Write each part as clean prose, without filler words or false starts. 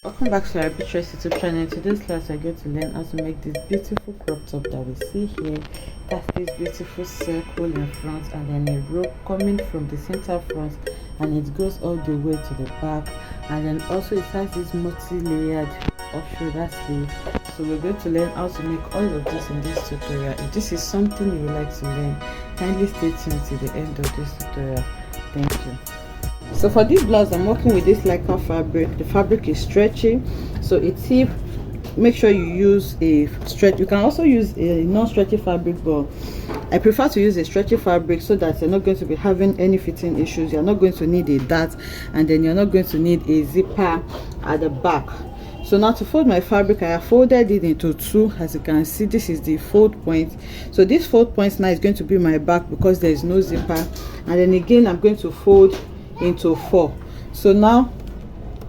Welcome back to our Arbitrary YouTube channel. In today's class, we're going to learn how to make this beautiful crop top that we see here. That's this beautiful circle in front and then a rope coming from the center front, and it goes all the way to the back, and then also it has this multi-layered off-shoulder sleeve. So we're going to learn how to make all of this in this tutorial. If this is something you would like to learn, kindly stay tuned to the end of this tutorial. Thank you. So for this blouse, I'm working with this Neckline fabric. The fabric is stretchy, so a tip: make sure you use a stretch. You can also use a non-stretchy fabric, but I prefer to use a stretchy fabric so that you're not going to be having any fitting issues. You're not going to need a dart, and then you're not going to need a zipper at the back. So now to fold my fabric, I have folded it into two. As you can see, this is the fold point. So this fold point now is going to be my back because there is no zipper, and then again I'm going to fold into four. So now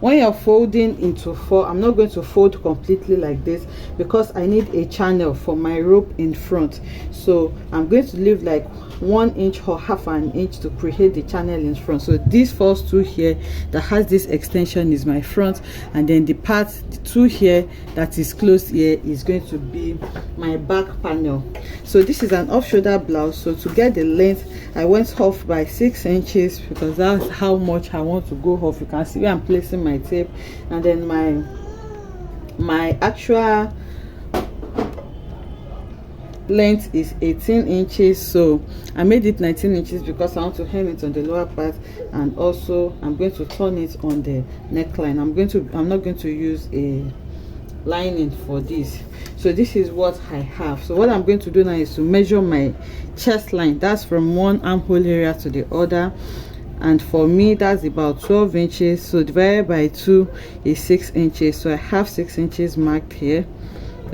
when you're folding into four, I'm not going to fold completely like this because I need a channel for my rope in front. So I'm going to leave like 1 inch or half an inch to create the channel in front. So this first two here that has this extension is my front, and then the two here that is closed here is going to be my back panel. So this is an off-shoulder blouse. So to get the length, I went off by 6 inches because that's how much I want to go off. You can see where I'm placing my tape, and then my actual length is 18 inches. So I made it 19 inches because I want to hem it on the lower part, and also I'm going to turn it on the neckline. I'm not going to use a lining for this. So this is what I have. So what I'm going to do now is to measure my chest line. That's from one armhole area to the other, and for me that's about 12 inches. So divided by 2 is 6 inches. So I have 6 inches marked here.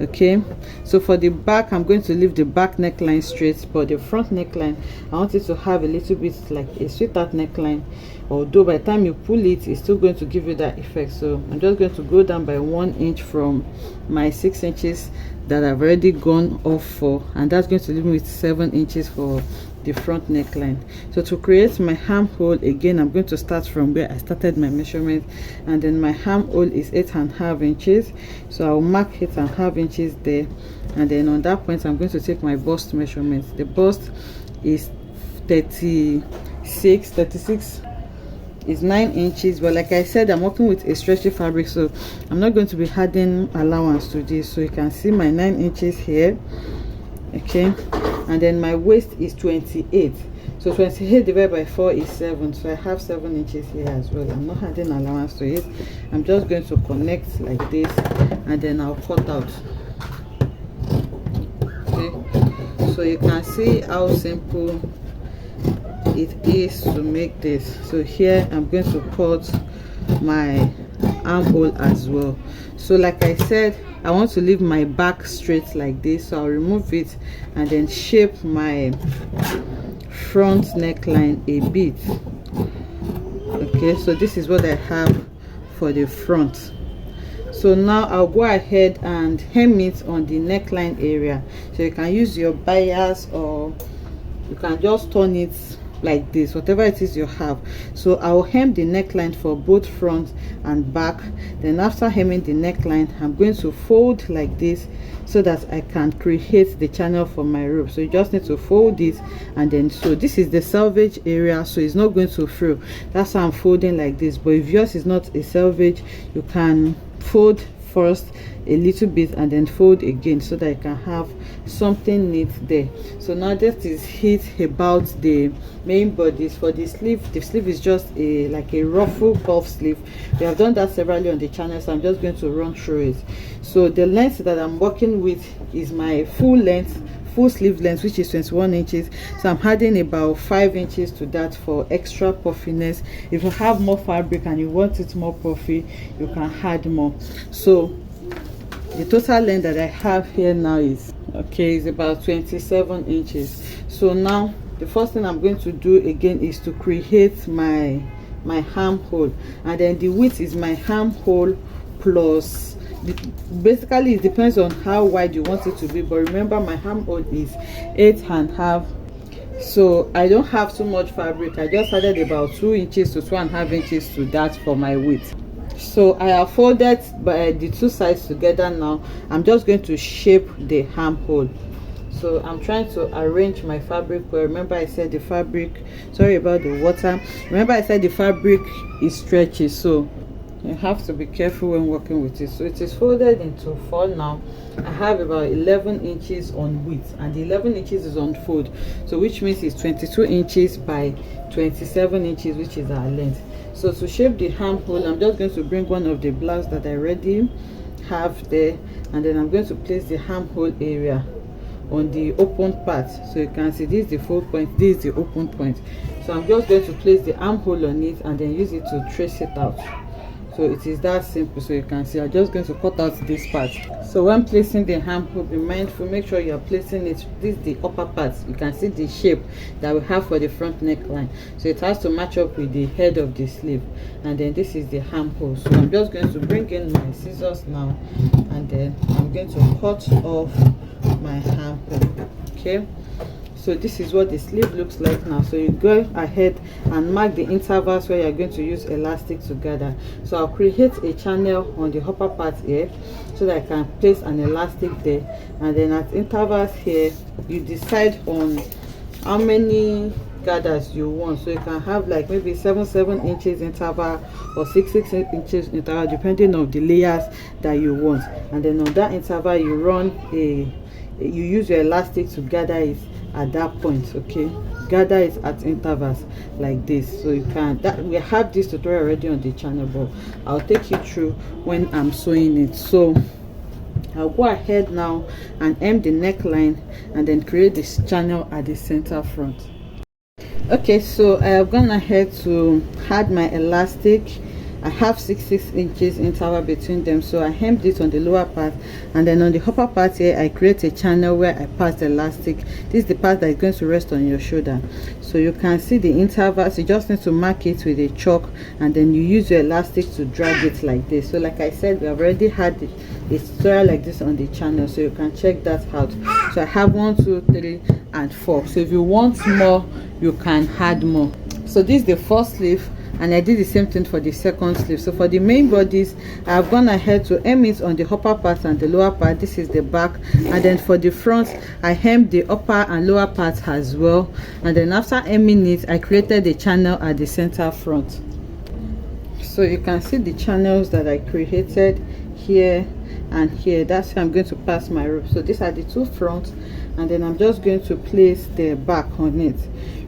Okay, so for the back, I'm going to leave the back neckline straight, but the front neckline, I want it to have a little bit like a sweetheart neckline, although by the time you pull it, it's still going to give you that effect. So I'm just going to go down by 1 inch from my 6 inches that I've already gone off for, and that's going to leave me with 7 inches for the front neckline. So to create my armhole, again I'm going to start from where I started my measurement, and then my armhole is 8.5 inches. So I'll mark 8.5 inches there, and then on that point I'm going to take my bust measurement. The bust is 36 is 9 inches, but like I said, I'm working with a stretchy fabric, so I'm not going to be adding allowance to this. So you can see my 9 inches here. Okay, and then my waist is 28. So 28 divided by 4 is 7. So I have 7 inches here as well. I'm not adding allowance to it. I'm just going to connect like this, and then I'll cut out. Okay, so you can see how simple it is to make this. So here I'm going to cut my armhole as well. So like I said, I want to leave my back straight like this, so I'll remove it and then shape my front neckline a bit. Okay, so this is what I have for the front. So now I'll go ahead and hem it on the neckline area. So you can use your bias, or you can just turn it like this, whatever it is you have. So I'll hem the neckline for both front and back. Then after hemming the neckline, I'm going to fold like this so that I can create the channel for my rope. So you just need to fold it, and then so this is the selvage area, so it's not going to frill. That's why I'm folding like this. But if yours is not a selvage, you can fold first a little bit and then fold again so that you can have something neat there. So now that is it about the main bodies. For the sleeve is just like a ruffle puff sleeve. We have done that severally on the channel, so I'm just going to run through it. So the length that I'm working with is my full sleeve length, which is 21 inches. So I'm adding about 5 inches to that for extra puffiness. If you have more fabric and you want it more puffy, you can add more. So the total length that I have here now is about 27 inches. So now the first thing I'm going to do again is to create my armhole, and then the width is my armhole plus basically it depends on how wide you want it to be, but remember my armhole is 8.5. So I don't have too much fabric. I just added about 2 inches to 2.5 inches to that for my width. So I have folded by the two sides together. Now I'm just going to shape the armhole. So I'm trying to arrange my fabric well. Remember I said the fabric, sorry about the water, remember I said the fabric is stretchy, so you have to be careful when working with it. So it is folded into 4 now. I have about 11 inches on width, and the 11 inches is on fold, so which means it's 22 inches by 27 inches, which is our length. So to shape the armhole, I'm just going to bring one of the blouse that I already have there, and then I'm going to place the armhole area on the open part. So you can see this is the fold point, this is the open point. So I'm just going to place the armhole on it and then use it to trace it out. So it is that simple. So you can see I'm just going to cut out this part. So when placing the armhole, be mindful, make sure you are placing it, this is the upper part, you can see the shape that we have for the front neckline, so it has to match up with the head of the sleeve, and then this is the armhole. So I'm just going to bring in my scissors now, and then I'm going to cut off my armhole. Okay, so this is what the sleeve looks like now. So you go ahead and mark the intervals where you're going to use elastic to gather. So I'll create a channel on the upper part here so that I can place an elastic there, and then at intervals here you decide on how many gathers you want. So you can have like maybe 7 inches interval or 6 inches interval, depending on the layers that you want, and then on that interval you you use your elastic to gather it at that point. Okay, gather it at intervals like this. So you can, that we have this tutorial already on the channel, but I'll take you through when I'm sewing it. So I'll go ahead now and hem the neckline and then create this channel at the center front. Okay, so I have gone ahead to add my elastic. I have 6 inches interval between them, so I hemmed it on the lower part, and then on the upper part here I create a channel where I pass the elastic. This is the part that is going to rest on your shoulder. So you can see the intervals. You just need to mark it with a chalk, and then you use your elastic to drag it like this. So like I said, we have already had a tutorial like this on the channel, so you can check that out. So I have 1, 2, 3 and 4. So if you want more, you can add more. So this is the first sleeve, and I did the same thing for the second sleeve. So for the main bodies, I have gone ahead to hem it on the upper part and the lower part. This is the back, and then for the front I hemmed the upper and lower part as well, and then after hemming it I created the channel at the center front. So you can see the channels that I created here and here. That's where I'm going to pass my rope. So these are the two fronts, and then I'm just going to place the back on it,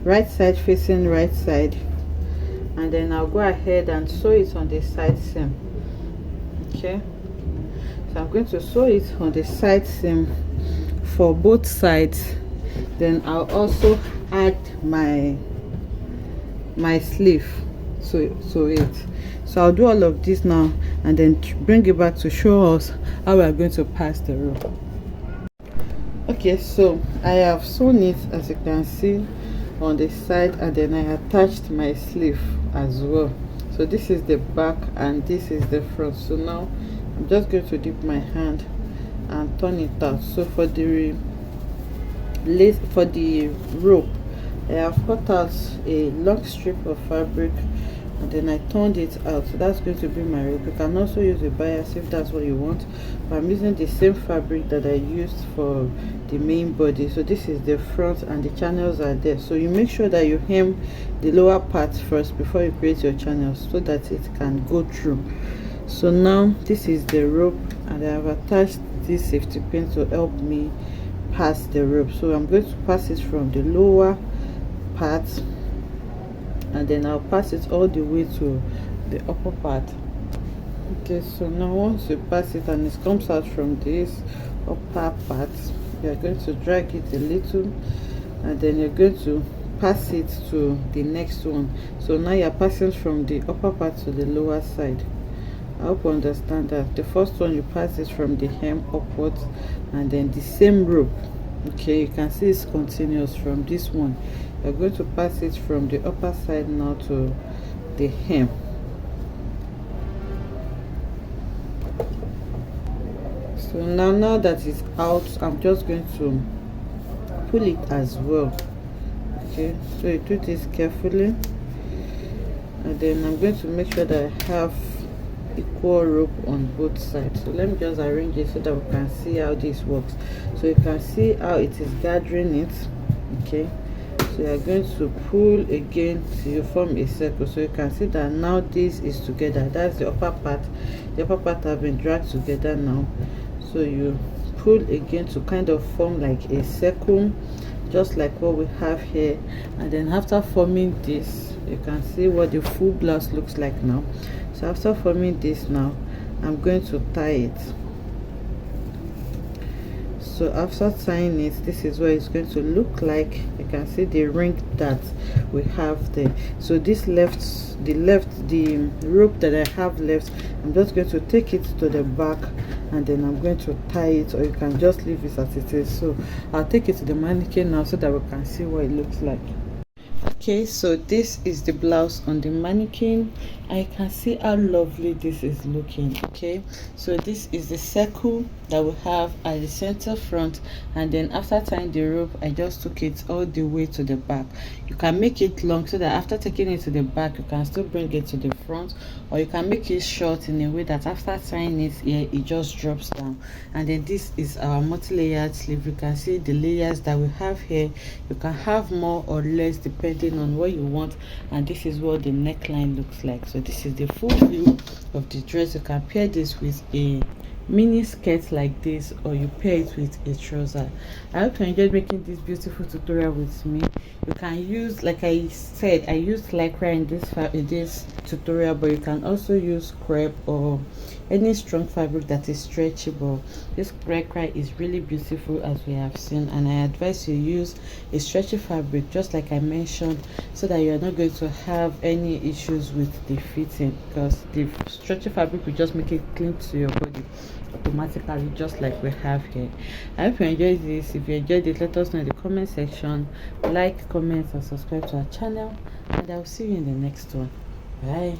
right side facing right side, and then I'll go ahead and sew it on the side seam. Okay, so I'm going to sew it on the side seam for both sides. Then I'll also add my sleeve, so I'll do all of this now and then bring it back to show us how we are going to pass the rope. Okay, so I have sewn it, as you can see, on the side, and then I attached my sleeve as well. So this is the back and this is the front. So now I'm just going to dip my hand and turn it out. So for the lace, for the rope, I have cut out a long strip of fabric, and then I turned it out. So that's going to be my rope. You can also use a bias if that's what you want, but I'm using the same fabric that I used for the main body. So this is the front and the channels are there. So you make sure that you hem the lower part first before you create your channels so that it can go through. So now this is the rope, and I have attached this safety pin to help me pass the rope. So I'm going to pass it from the lower part, and then I'll pass it all the way to the upper part. Okay, so now once you pass it and it comes out from this upper part, you're going to drag it a little, and then you're going to pass it to the next one. So now you're passing from the upper part to the lower side. I hope you understand that. The first one you pass it from the hem upwards, and then the same rope, okay, you can see it's continuous from this one. You're going to pass it from the upper side now to the hem. So now that it's out, I'm just going to pull it as well. Okay, so you do this carefully, and then I'm going to make sure that I have equal rope on both sides. So let me just arrange it so that we can see how this works. So you can see how it is gathering it. Okay, so you are going to pull again till you form a circle. So you can see that now this is together. That's the upper part. The upper part have been dragged together now. So you pull again to kind of form like a circle, just like what we have here. And then after forming this, you can see what the full blouse looks like now. So after forming this now, I'm going to tie it. So after tying it, this is what it's going to look like. You can see the ring that we have there. So this the rope that I have left, I'm just going to take it to the back, and then I'm going to tie it, or you can just leave it as it is. So I'll take it to the mannequin now so that we can see what it looks like. Okay, so this is the blouse on the mannequin. I can see how lovely this is looking. Okay, so this is the circle that we have at the center front, and then after tying the rope, I just took it all the way to the back. You can make it long so that after taking it to the back, you can still bring it to the front, or you can make it short in a way that after tying it here, it just drops down. And then this is our multi-layered sleeve. You can see the layers that we have here. You can have more or less depending on what you want, and this is what the neckline looks like. So this is the full view of the dress. You can pair this with a mini skirt like this, or you pair it with a trouser. I hope you enjoyed making this beautiful tutorial with me. You can use, like I said, I used lycra in this tutorial, but you can also use crepe or any strong fabric that is stretchable. This lycra is really beautiful, as we have seen, and I advise you use a stretchy fabric just like I mentioned, so that you are not going to have any issues with the fitting, because the stretchy fabric will just make it cling to your body automatically, just like we have here. I hope you enjoyed this. If you enjoyed it, let us know in the comment section. Like, comment, and subscribe to our channel, and I'll see you in the next one. Bye.